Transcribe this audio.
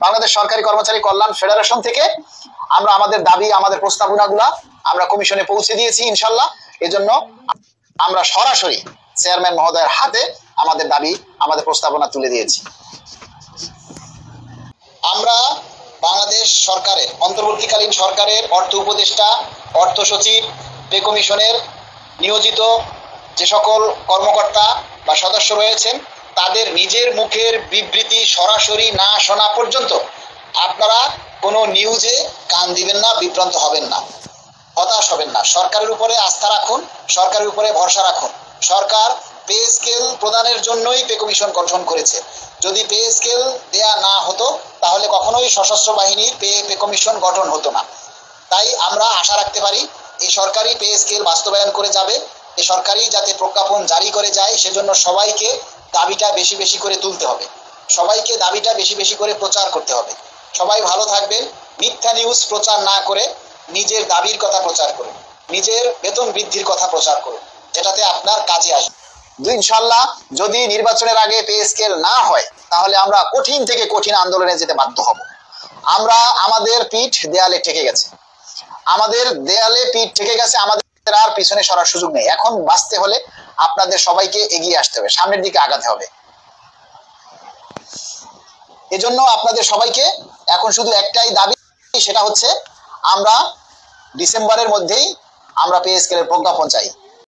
বাংলাদেশ সরকারি কর্মচারী কল্যাণ ফেডারেশন থেকে আমরা আমাদের দাবি, আমাদের প্রস্তাবনাগুলা আমরা কমিশনে পৌঁছে দিয়েছি ইনশাল্লাহ। এজন্য আমরা সরাসরি চেয়ারম্যান মহোদয়ের হাতে আমাদের দাবি, আমাদের প্রস্তাবনা তুলে দিয়েছি। আমরা বাংলাদেশ সরকারের, অন্তর্বর্তীকালীন সরকারের অর্থ উপদেষ্টা, অর্থ সচিব, পে কমিশনের নিয়োজিত যে সকল কর্মকর্তা বা সদস্য রয়েছেন, তাদের নিজের মুখের বিবৃতি সরাসরি না শোনা পর্যন্ত আপনারা কোনো নিউজে কান দিবেন না, বিভ্রান্ত হবেন না, হতাশ হবেন না। সরকারের উপরে আস্থা রাখুন, সরকারের উপরে ভরসা রাখুন। সরকার পে স্কেল প্রদানের জন্যই পে কমিশন গঠন করেছে। যদি পে স্কেল দেয়া না হতো তাহলে কখনোই সশস্ত্র বাহিনীর পে কমিশন গঠন হতো না। তাই আমরা আশা রাখতে পারি এই সরকারি পে স্কেল বাস্তবায়ন করে যাবে, এই সরকারি যাতে প্রজ্ঞাপন জারি করে যায়, সেজন্য সবাইকে দাবিটা বেশি বেশি করে তুলতে হবে, সবাইকে দাবিটা বেশি বেশি করে প্রচার করতে হবে। সবাই ভালো থাকবেন। মিথ্যা নিউজ প্রচার না করে নিজের দাবির কথা প্রচার করুন, নিজের বেতন বৃদ্ধির কথা প্রচার করুন, যেটাতে আপনার কাজে আসবে। ইনশাল্লাহ যদি নির্বাচনের আগে পে স্কেল না হয় তাহলে আমরা কঠিন থেকে কঠিন আন্দোলনে যেতে বাধ্য হব। আমাদের পিঠ দেয়ালে ঠেকে গেছে, আমাদের দেয়ালে পিঠ ঠেকে গেছে, আমাদের আর পিছনে সরার সুযোগ নেই। এখন বাঁচতে হলে আপনাদের সবাইকে এগিয়ে আসতে হবে, সামনের দিকে আগাতে হবে। এজন্য আপনাদের সবাইকে এখন শুধু একটাই দাবি, সেটা হচ্ছে আমরা ডিসেম্বরের মধ্যেই আমরা পে স্কেলের প্রজ্ঞাপন চাই।